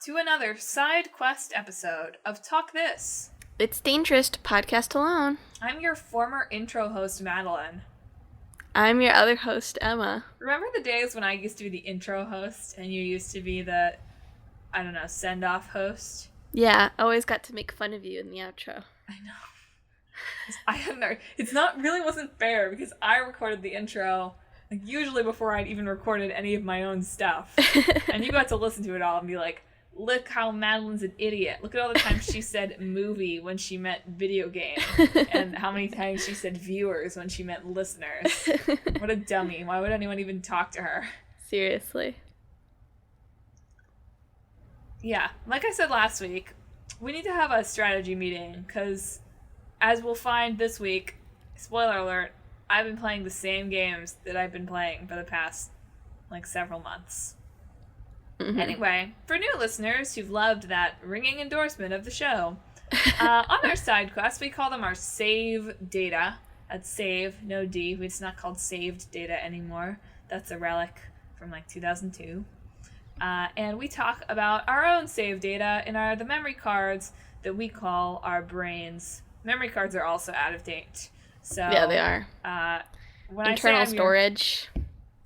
to another side quest episode of Talk This. It's dangerous to podcast alone. I'm your former intro host, Madelyn. I'm your other host, Emma. Remember the days when I used to be the intro host and you used to be the, send-off host? Yeah, I always got to make fun of you in the outro. I know. It's not really wasn't fair because I recorded the intro usually before I'd even recorded any of my own stuff. And you got to listen to it all and be like, look how Madelyn's an idiot. Look at all the times she said movie when she meant video game. And how many times she said viewers when she meant listeners. What a dummy. Why would anyone even talk to her? Seriously. Yeah, like I said last week, we need to have a strategy meeting because, as we'll find this week, spoiler alert, I've been playing the same games that I've been playing for the past, several months. Mm-hmm. Anyway, for new listeners who've loved that ringing endorsement of the show, on our side quests, we call them our save data. That's save, no D. It's not called saved data anymore. That's a relic from 2002. And we talk about our own save data in the memory cards that we call our brains. Memory cards are also out of date. So yeah, they are. Internal storage.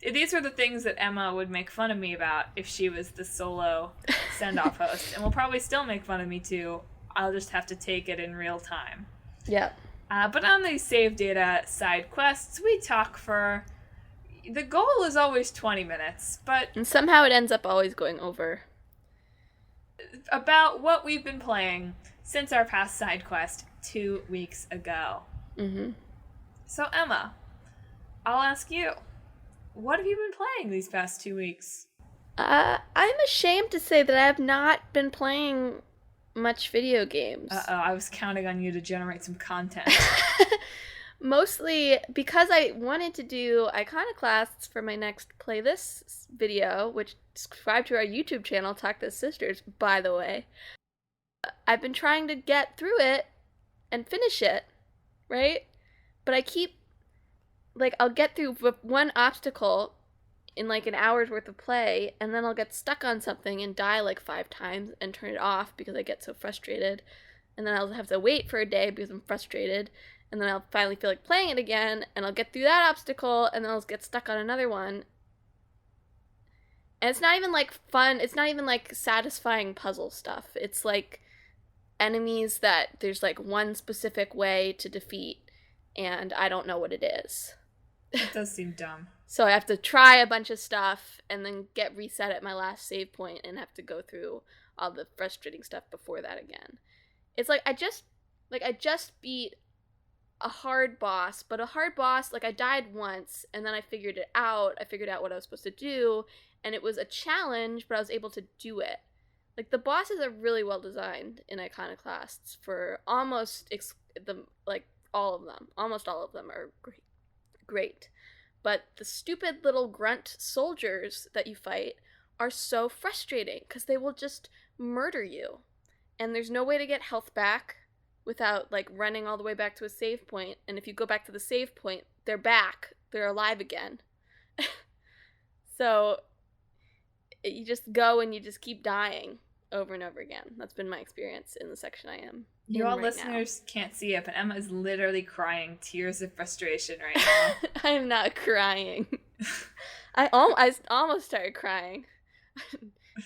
These are the things that Emma would make fun of me about if she was the solo send-off host. And will probably still make fun of me too. I'll just have to take it in real time. Yep. But on these save data side quests, we talk for... The goal is always 20 minutes, but... And somehow it ends up always going over. About what we've been playing since our past side quest 2 weeks ago. Mm-hmm. So, Emma, I'll ask you. What have you been playing these past 2 weeks? I'm ashamed to say that I have not been playing much video games. Uh-oh, I was counting on you to generate some content. Mostly because I wanted to do Iconoclasts for my next Play This video, which subscribe to our YouTube channel, Talk This Sisters, by the way. I've been trying to get through it and finish it, right? But I keep, I'll get through one obstacle in an hour's worth of play, and then I'll get stuck on something and die 5 times and turn it off because I get so frustrated. And then I'll have to wait for a day because I'm frustrated. And then I'll finally feel like playing it again, and I'll get through that obstacle, and then I'll get stuck on another one. And it's not even, fun. It's not even, satisfying puzzle stuff. It's, enemies that there's, one specific way to defeat, and I don't know what it is. It does seem dumb. So I have to try a bunch of stuff, and then get reset at my last save point, and have to go through all the frustrating stuff before that again. It's I just beat a hard boss, but a hard boss, I died once, and then I figured it out. I figured out what I was supposed to do, and it was a challenge, but I was able to do it. The bosses are really well designed in Iconoclasts for almost all of them. Almost all of them are great. But the stupid little grunt soldiers that you fight are so frustrating, because they will just murder you. And there's no way to get health back without, running all the way back to a save point. And if you go back to the save point, they're back. They're alive again. So you just go and you just keep dying over and over again. That's been my experience in the section I am. You all listeners can't see it, but Emma is literally crying tears of frustration right now. I'm not crying. I almost started crying.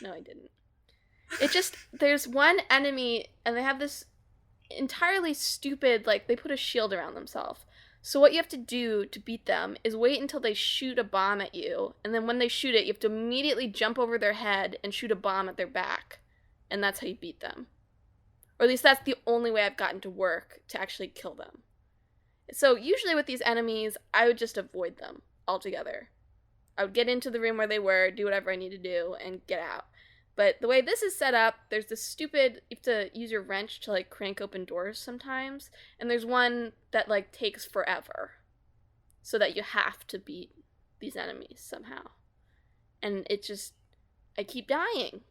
No, I didn't. It just, there's one enemy, and they have this entirely stupid, they put a shield around themselves. So what you have to do to beat them is wait until they shoot a bomb at you, and then when they shoot it, you have to immediately jump over their head and shoot a bomb at their back. And that's how you beat them. Or at least that's the only way I've gotten to work to actually kill them. So usually with these enemies, I would just avoid them altogether. I would get into the room where they were, do whatever I need to do, and get out. But the way this is set up, there's this stupid, you have to use your wrench to crank open doors sometimes. And there's one that takes forever. So that you have to beat these enemies somehow. And it just, I keep dying.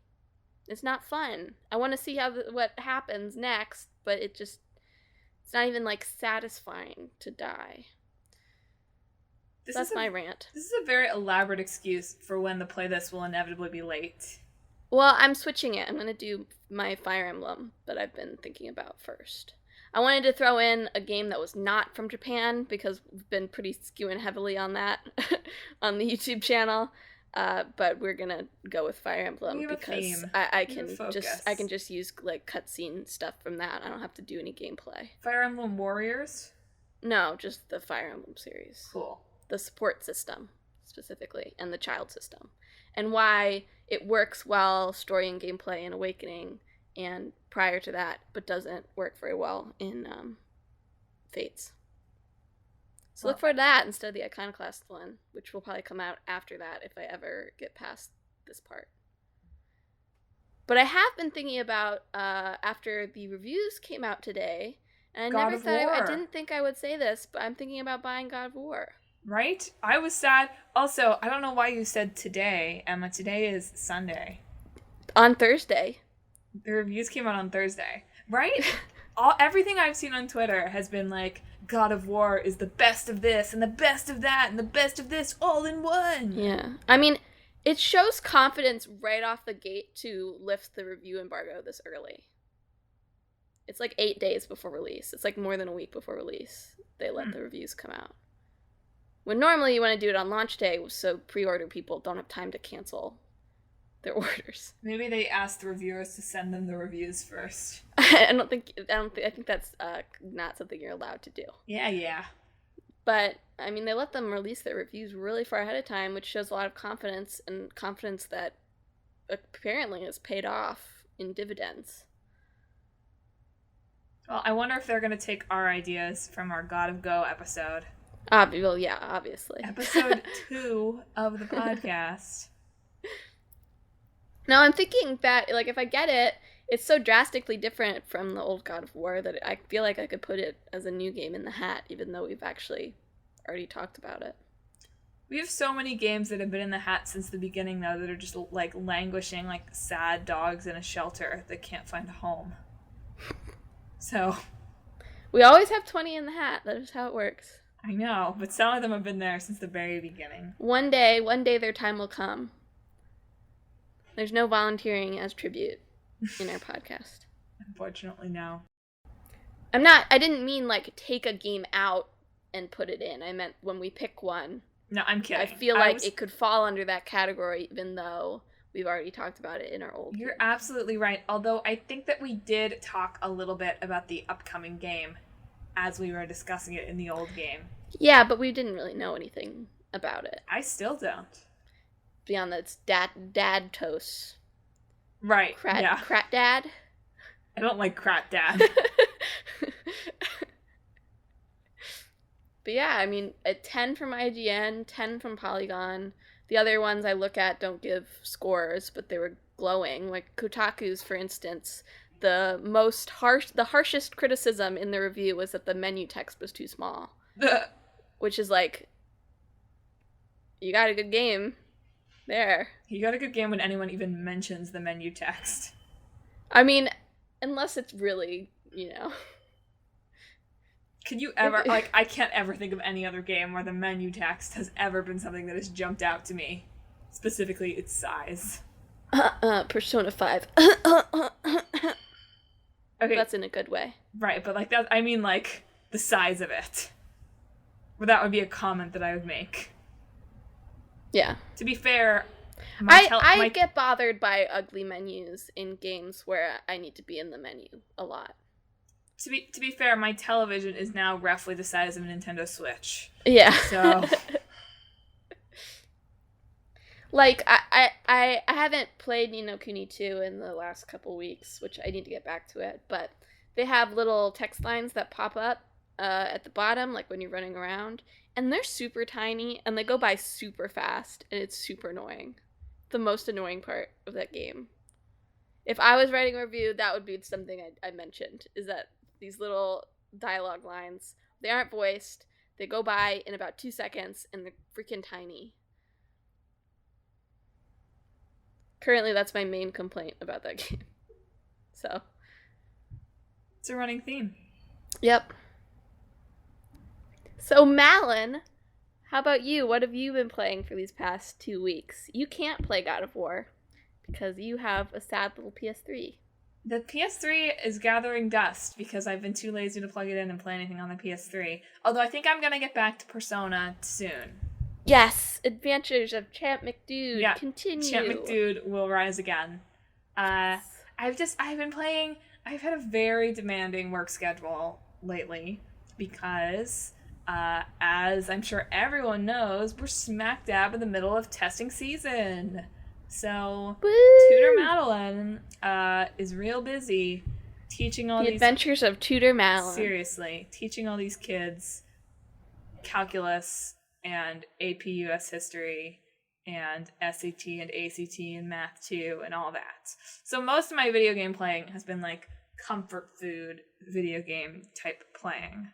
It's not fun. I want to see what happens next, but it's not even satisfying to die. That's my rant. This is a very elaborate excuse for when the playlist will inevitably be late. Well, I'm switching it. I'm going to do my Fire Emblem that I've been thinking about first. I wanted to throw in a game that was not from Japan because we've been pretty skewing heavily on that on the YouTube channel. But we're gonna go with Fire Emblem because I can just use like cutscene stuff from that. I don't have to do any gameplay. Fire Emblem Warriors? No, just the Fire Emblem series. Cool. The support system specifically, and the child system, and why it works well, story and gameplay in Awakening, and prior to that, but doesn't work very well in Fates. So look forward to that instead of the Iconoclast one, which will probably come out after that if I ever get past this part. But I have been thinking about, after the reviews came out today, and I didn't think I would say this, but I'm thinking about buying God of War. Right? I was sad. Also, I don't know why you said today, Emma. Today is Sunday. On Thursday. The reviews came out on Thursday. Right? Everything I've seen on Twitter has been like, God of War is the best of this, and the best of that, and the best of this, all in one. Yeah. I mean, it shows confidence right off the gate to lift the review embargo this early. It's like 8 days before release. It's like more than a week before release. They let the reviews come out. When normally you want to do it on launch day, so pre-order people don't have time to cancel their orders. Maybe they asked the reviewers to send them the reviews first. I think that's not something you're allowed to do. Yeah. But I mean, they let them release their reviews really far ahead of time, which shows a lot of confidence, and confidence that apparently has paid off in dividends. Well, I wonder if they're going to take our ideas from our God of Go episode. Well, yeah, obviously. Episode 2 of the podcast. No, I'm thinking that, like, if I get it, it's so drastically different from the old God of War that I feel like I could put it as a new game in the hat, even though we've actually already talked about it. We have so many games that have been in the hat since the beginning, though, that are just, like, languishing like sad dogs in a shelter that can't find a home. So. We always have 20 in the hat. That is how it works. I know, but some of them have been there since the very beginning. One day their time will come. There's no volunteering as tribute in our podcast. Unfortunately, no. I didn't mean, like, take a game out and put it in. I meant when we pick one. No, I'm kidding. I feel like it could fall under that category, even though we've already talked about it in our old You're game. absolutely right. Although I think that we did talk a little bit about the upcoming game as we were discussing it in the old game. Yeah, but we didn't really know anything about it. I still don't. Beyond that, it's dad toast. Right, yeah. Crat dad? I don't like Crat Dad. But yeah, I mean, a 10 from IGN, 10 from Polygon. The other ones I look at don't give scores, but they were glowing. Like Kotaku's, for instance, the harshest criticism in the review was that the menu text was too small. Which is like, you got a good game there. You got a good game when anyone even mentions the menu text. I mean, unless it's really, you know. Could you ever, like, I can't ever think of any other game where the menu text has ever been something that has jumped out to me. Specifically, its size. Persona 5. Okay. That's in a good way. Right, but like that, I mean like the size of it. Well, that would be a comment that I would make. Yeah. To be fair, I get bothered by ugly menus in games where I need to be in the menu a lot. To be fair, my television is now roughly the size of a Nintendo Switch. Yeah. So. Like, I haven't played Ni no Kuni 2 in the last couple weeks, which I need to get back to it, but they have little text lines that pop up at the bottom, like when you're running around, and they're super tiny, and they go by super fast, and it's super annoying. The most annoying part of that game. If I was writing a review, that would be something I mentioned, is that these little dialogue lines, they aren't voiced, they go by in about 2 seconds, and they're freaking tiny. Currently, that's my main complaint about that game. So. It's a running theme. Yep. So, Madelyn, how about you? What have you been playing for these past 2 weeks? You can't play God of War because you have a sad little PS3. The PS3 is gathering dust because I've been too lazy to plug it in and play anything on the PS3. Although I think I'm going to get back to Persona soon. Yes! Adventures of Champ McDude continue. Champ McDude will rise again. I've had a very demanding work schedule lately because, as I'm sure everyone knows, we're smack dab in the middle of testing season. So, Woo! Tutor Madelyn is real busy teaching all the adventures of Tutor Madelyn. Seriously, teaching all these kids calculus and AP US history and SAT and ACT and math too and all that. So most of my video game playing has been like comfort food video game type playing.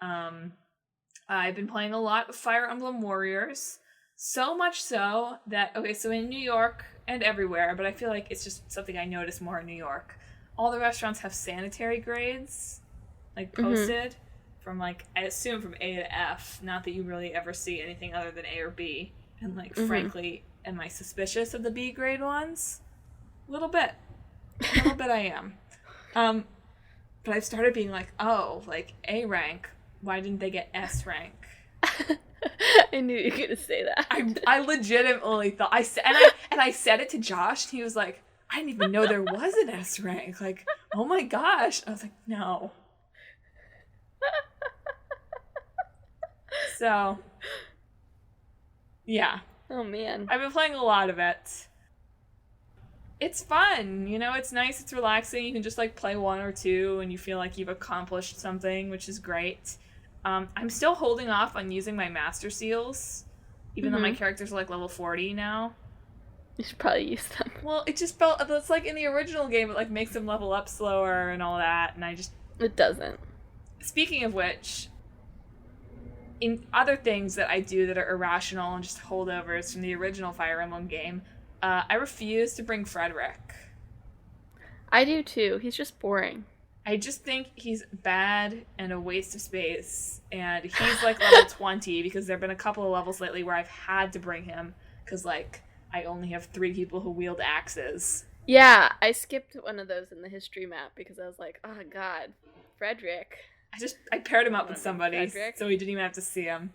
I've been playing a lot of Fire Emblem Warriors. So much so that, so in New York and everywhere, but I feel like it's just something I notice more in New York, all the restaurants have sanitary grades, like, posted from, like, I assume from A to F, not that you really ever see anything other than A or B, and, like, frankly, am I suspicious of the B grade ones? A little bit I am. But I've started being like, oh, like, A rank, why didn't they get S rank? I knew you were gonna say that. I legitimately thought I said it to Josh, and he was like, I didn't even know there was an S rank. Like, oh my gosh. I was like, no. So, yeah. Oh man. I've been playing a lot of it. It's fun, you know, it's nice, it's relaxing. You can just like play one or two and you feel like you've accomplished something, which is great. I'm still holding off on using my master seals, even though my characters are like level 40 now. You should probably use them. Well, it just felt, it's like in the original game, it like makes them level up slower and all that, and It doesn't. Speaking of which, in other things that I do that are irrational and just holdovers from the original Fire Emblem game, I refuse to bring Frederick. I do too. He's just boring. I just think he's bad and a waste of space, and he's like level 20 because there have been a couple of levels lately where I've had to bring him because like I only have 3 people who wield axes. Yeah, I skipped one of those in the history map because I was like, oh god, Frederick. I paired him up with somebody so he didn't even have to see him.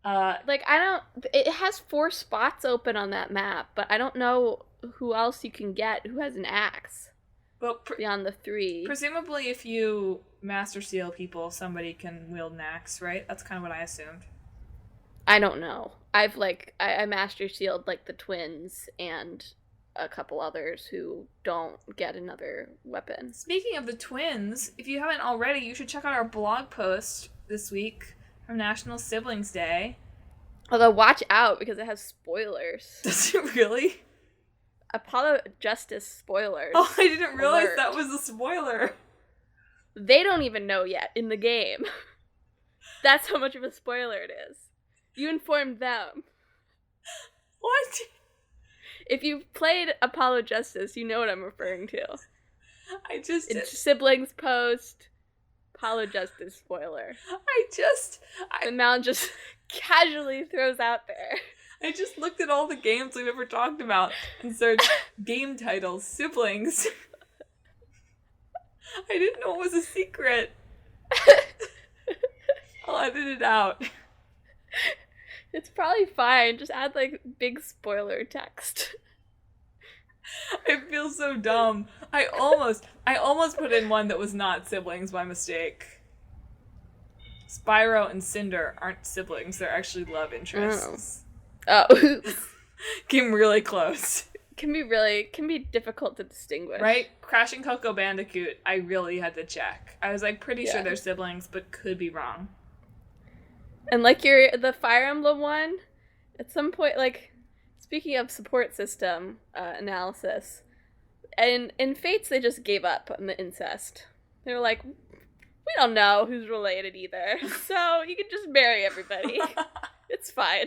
It has 4 spots open on that map, but I don't know who else you can get who has an axe. Well, beyond the 3. Presumably if you master seal people, somebody can wield an axe, right? That's kind of what I assumed. I don't know. I master sealed like the twins and a couple others who don't get another weapon. Speaking of the twins, if you haven't already, you should check out our blog post this week from National Siblings Day. Although watch out because it has spoilers. Does it really? Apollo Justice spoilers. Oh, I didn't realize that was a spoiler. They don't even know yet in the game. That's how much of a spoiler it is. You informed them. What? If you've played Apollo Justice, you know what I'm referring to. It's siblings post, Apollo Justice spoiler. And Mal just casually throws out there. I just looked at all the games we've ever talked about and searched game titles, siblings. I didn't know it was a secret. I'll edit it out. It's probably fine. Just add like big spoiler text. I feel so dumb. I almost put in one that was not siblings by mistake. Spyro and Cinder aren't siblings. They're actually love interests. Oh. Came really close. Can be difficult to distinguish. Right? Crash and Coco Bandicoot, I really had to check. I was like pretty sure they're siblings, but could be wrong. And like the Fire Emblem one, at some point, like, speaking of support system analysis, and in Fates they just gave up on the incest. They were like, we don't know who's related either, so you can just marry everybody. It's fine.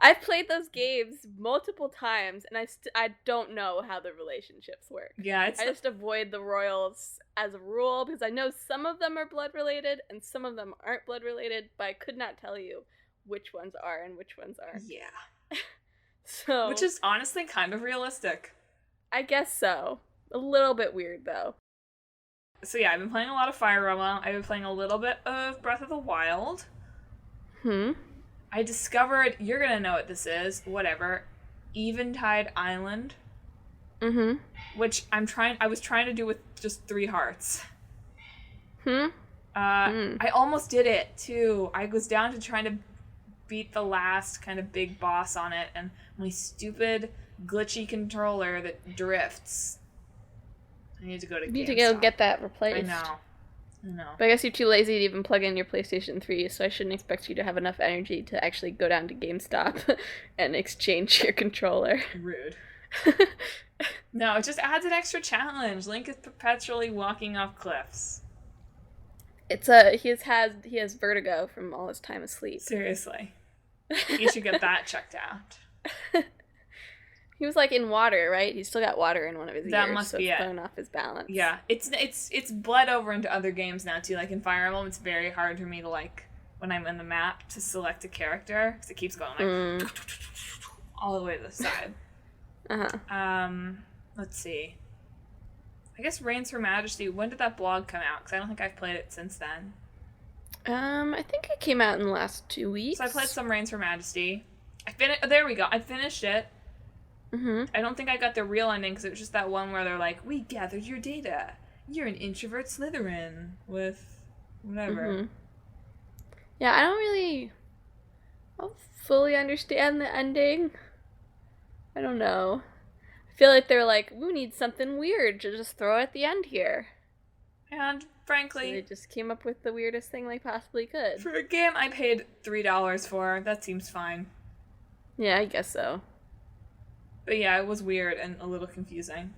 I've played those games multiple times, and I don't know how the relationships work. Yeah, I just avoid the royals as a rule, because I know some of them are blood-related, and some of them aren't blood-related, but I could not tell you which ones are and which ones aren't. Yeah. So, which is honestly kind of realistic. I guess so. A little bit weird, though. So yeah, I've been playing a lot of Fire Emblem. I've been playing a little bit of Breath of the Wild. I discovered, you're gonna know what this is, whatever, Eventide Island. Which I was trying to do with just 3 hearts. I almost did it, too. I was down to trying to beat the last kind of big boss on it, and my stupid, glitchy controller that drifts. I need to go to GameStop. You need to go get that replaced. I know. But I guess you're too lazy to even plug in your PlayStation 3, so I shouldn't expect you to have enough energy to actually go down to GameStop and exchange your controller. Rude. No, it just adds an extra challenge. Link is perpetually walking off cliffs. He has vertigo from all his time asleep. Seriously. You should get that checked out. He was like in water, right? He's still got water in one of his ears. That must be it's it. thrown off his balance. Yeah, it's bled over into other games now too. Like in Fire Emblem, it's very hard for me to like when I'm in the map to select a character because it keeps going like all the way to the side. Let's see. I guess Reigns for Majesty. When did that blog come out? Because I don't think I've played it since then. I think it came out in the last 2 weeks. So I played some Reigns for Majesty. There we go. I finished it. I don't think I got the real ending because it was just that one where they're like, we gathered your data. You're an introvert Slytherin with whatever. Yeah, I don't fully understand the ending. I don't know. I feel like they're like, we need something weird to just throw at the end here. And frankly, so they just came up with the weirdest thing they possibly could. For a game I paid $3 for, that seems fine. Yeah, I guess so. But yeah, it was weird and a little confusing.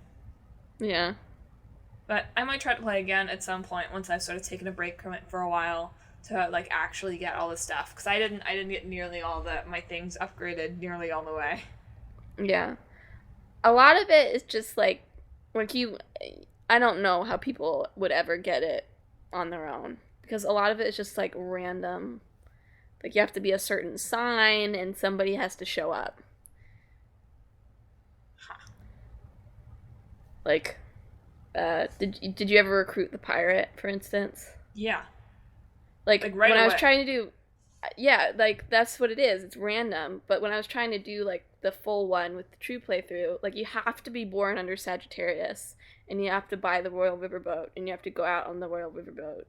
Yeah. But I might try to play again at some point once I've sort of taken a break from it for a while to like actually get all the stuff. Because I didn't get nearly all my things upgraded nearly all the way. Yeah. A lot of it is just like I don't know how people would ever get it on their own. Because a lot of it is just like random. Like you have to be a certain sign and somebody has to show up. Like, did you ever recruit the pirate, for instance? Yeah. Like right when away. I was trying to do, yeah, like that's what it is. It's random. But when I was trying to do like the full one with the true playthrough, like you have to be born under Sagittarius, and you have to buy the Royal Riverboat, and you have to go out on the Royal Riverboat.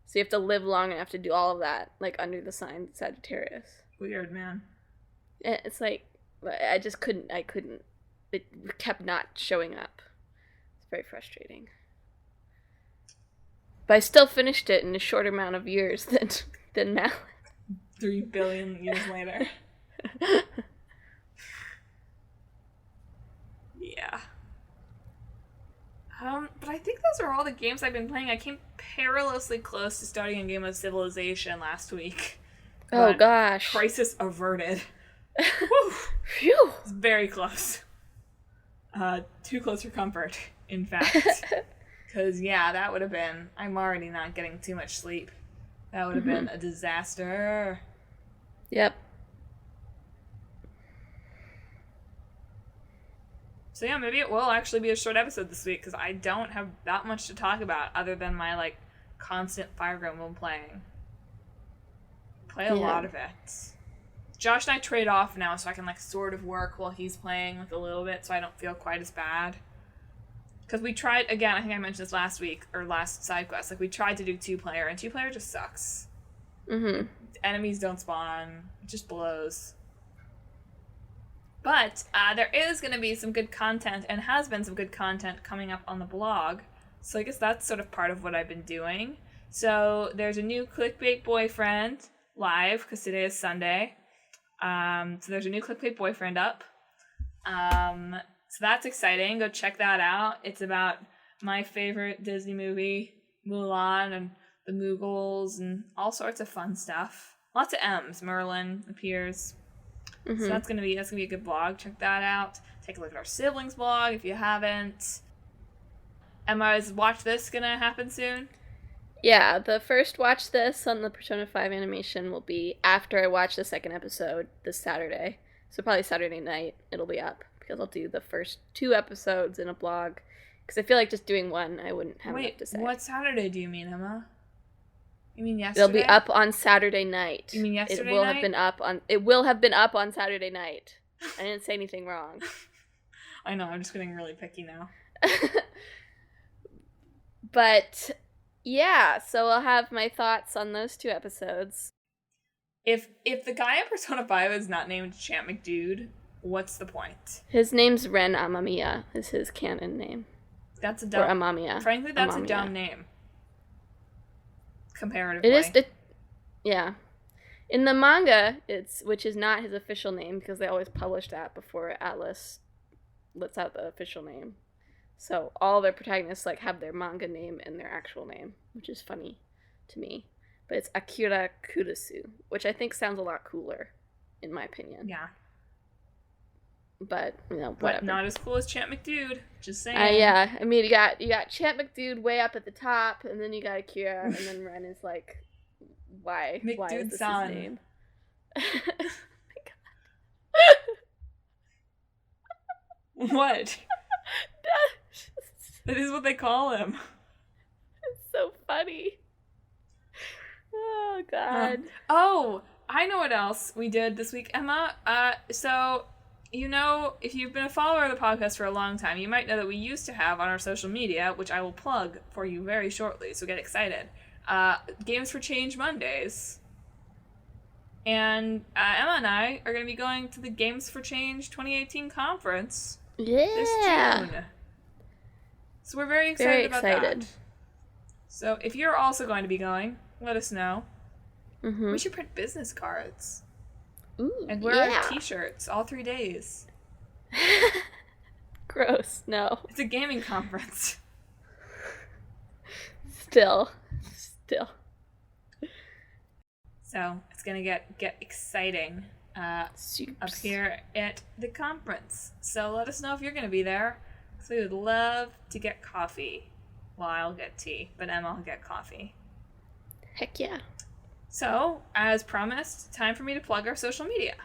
So you have to live long enough to do all of that, like under the sign Sagittarius. Weird, man. And it's like I couldn't. It kept not showing up. Very frustrating. But I still finished it in a shorter amount of years than Madeline. 3 billion years later. Yeah. But I think those are all the games I've been playing. I came perilously close to starting a game of Civilization last week. Oh gosh. Crisis averted. Whew. Phew. It's very close. Too close for comfort, in fact. Because, yeah, that would have been... I'm already not getting too much sleep. That would have been a disaster. Yep. So, yeah, maybe it will actually be a short episode this week, because I don't have that much to talk about other than my, like, constant Fire Emblem playing. Play a lot of it. Josh and I trade off now, so I can, like, sort of work while he's playing, like, a little bit, so I don't feel quite as bad. Because we tried, again, I think I mentioned this last week, or last side quest, like, we tried to do 2-player, and 2-player just sucks. Enemies don't spawn. It just blows. But there is going to be some good content, and has been some good content coming up on the blog, so I guess that's sort of part of what I've been doing. So there's a new Clickbait Boyfriend live, because today is Sunday. So there's a new Clickbait Boyfriend up. So that's exciting. Go check that out. It's about my favorite Disney movie, Mulan, and the Mughals, and all sorts of fun stuff. Lots of M's. Merlin appears. So that's gonna be a good blog. Check that out. Take a look at our siblings blog if you haven't. Emma, is Watch This gonna happen soon? Yeah, the first Watch This on the Persona 5 animation will be after I watch the second episode this Saturday. So probably Saturday night it'll be up because I'll do the first 2 episodes in a blog. Because I feel like just doing one, I wouldn't have enough to say. What Saturday do you mean, Emma? You mean yesterday? It'll be up on Saturday night. You mean yesterday It will night? have been up on Saturday night. I didn't say anything wrong. I know, I'm just getting really picky now. But yeah, so I'll have my thoughts on those 2 episodes. If the guy in Persona 5 is not named Champ McDude, what's the point? His name's Ren Amamiya, is his canon name. That's a dumb... Or Amamiya. Frankly, that's Amamiya. a dumb name. Comparatively. It is, yeah. In the manga, which is not his official name, because they always publish that before Atlas lets out the official name. So all their protagonists like have their manga name and their actual name, which is funny to me. But it's Akira Kurusu, which I think sounds a lot cooler, in my opinion. Yeah. But, whatever. But not as cool as Champ McDude. Just saying. Yeah. I mean, you got Champ McDude way up at the top, and then you got Akira, and then Ren is like, why? Why is this his name? Oh my god. What? That is what they call him. It's so funny. Oh, God. Oh, I know what else we did this week, Emma. So, if you've been a follower of the podcast for a long time, you might know that we used to have on our social media, which I will plug for you very shortly, so get excited, Games for Change Mondays. And Emma and I are going to be going to the Games for Change 2018 conference this June. So we're very excited about that. So if you're also going to be going, let us know. Mm-hmm. We should print business cards. Ooh, and wear our t-shirts all 3 days. Gross, no. It's a gaming conference. Still. So it's gonna get exciting up here at the conference. So let us know if you're gonna be there. So we would love to get coffee. Well, I'll get tea, but Emma will get coffee. Heck yeah. So, as promised, time for me to plug our social media.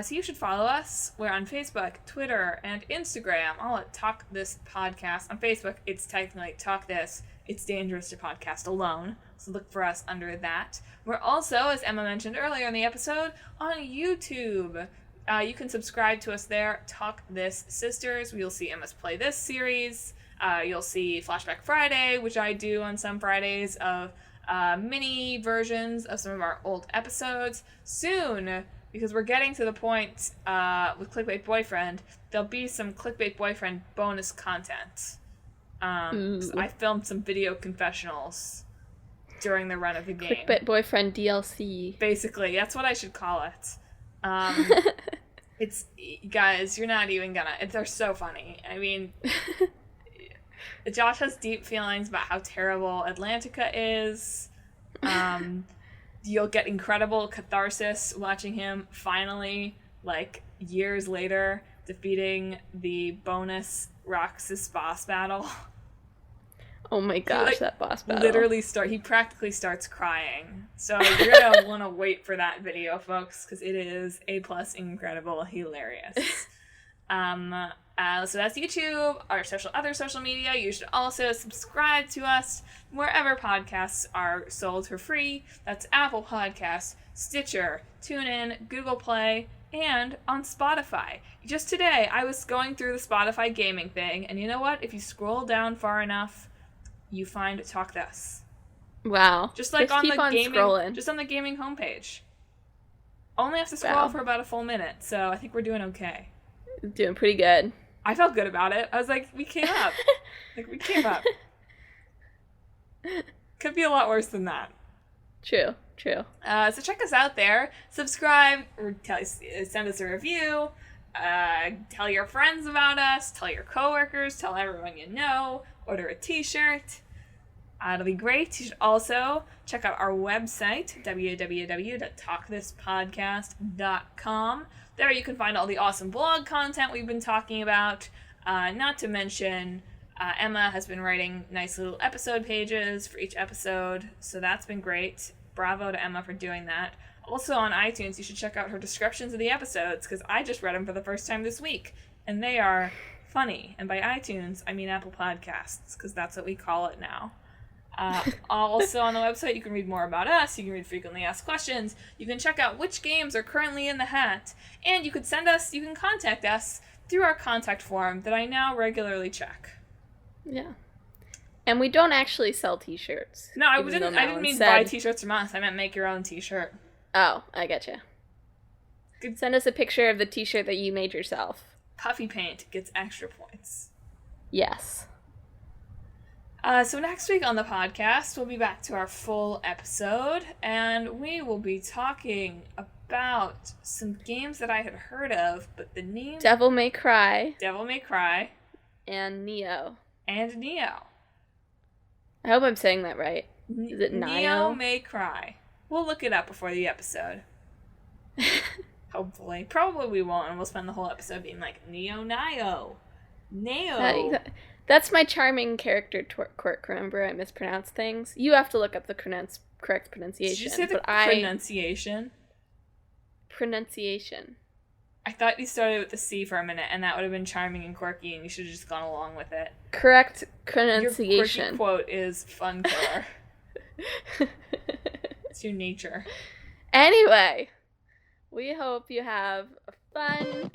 So you should follow us. We're on Facebook, Twitter, and Instagram, all at Talk This Podcast. On Facebook, it's technically Talk This. It's dangerous to podcast alone, so look for us under that. We're also, as Emma mentioned earlier in the episode, on YouTube. You can subscribe to us there, Talk This Sisters. You'll see Emma's Play This series. You'll see Flashback Friday, which I do on some Fridays, of mini versions of some of our old episodes. Soon, because we're getting to the point with Clickbait Boyfriend, there'll be some Clickbait Boyfriend bonus content. So I filmed some video confessionals during the run of the game. Clickbait Boyfriend DLC. Basically, that's what I should call it. It's, guys, you're not even gonna, they're so funny. I mean, Josh has deep feelings about how terrible Atlantica is. You'll get incredible catharsis watching him finally, like, years later, defeating the bonus Roxas boss battle. Oh my gosh, that boss battle. He practically starts crying. So you're gonna want to wait for that video, folks, because it is A+ incredible, hilarious. So that's YouTube, our other social media. You should also subscribe to us wherever podcasts are sold for free. That's Apple Podcasts, Stitcher, TuneIn, Google Play, and on Spotify. Just today, I was going through the Spotify gaming thing, and you know what? If you scroll down far enough, you find Talk This. Wow. Just like on the gaming, scrolling. Just on the gaming homepage. Only have to scroll for about a full minute, so I think we're doing okay. Doing pretty good. I felt good about it. I was like, we came up. Could be a lot worse than that. True. So check us out there. Subscribe, or send us a review. Tell your friends about us. Tell your coworkers. Tell everyone you know. Order a t-shirt. It'll be great. You should also check out our website, www.talkthispodcast.com. There you can find all the awesome blog content we've been talking about. Not to mention, Emma has been writing nice little episode pages for each episode, so that's been great. Bravo to Emma for doing that. Also on iTunes, you should check out her descriptions of the episodes, because I just read them for the first time this week, and they are funny. And by iTunes, I mean Apple Podcasts, because that's what we call it now. Also on the website, you can read more about us, you can read frequently asked questions, you can check out which games are currently in the hat, and you can contact us through our contact form that I now regularly check. Yeah. And we don't actually sell t-shirts. No, I didn't mean buy t-shirts from us. I meant make your own t-shirt. Oh, I getcha. Send us a picture of the t-shirt that you made yourself. Puffy paint gets extra points. Yes. So next week on the podcast, we'll be back to our full episode, and we will be talking about some games that I had heard of, but the name... Devil May Cry. And Neo. I hope I'm saying that right. Is it Neo May Cry. We'll look it up before the episode. Hopefully. Probably we won't, and we'll spend the whole episode being like, Neo. That's my charming character quirk, remember? I mispronounce things. You have to look up the correct pronunciation. Did you say the pronunciation? Pronunciation. I thought you started with the C for a minute, and that would have been charming and quirky, and you should have just gone along with it. Correct pronunciation. Your quirky quote is fun killer. It's your nature. Anyway, we hope you have a fun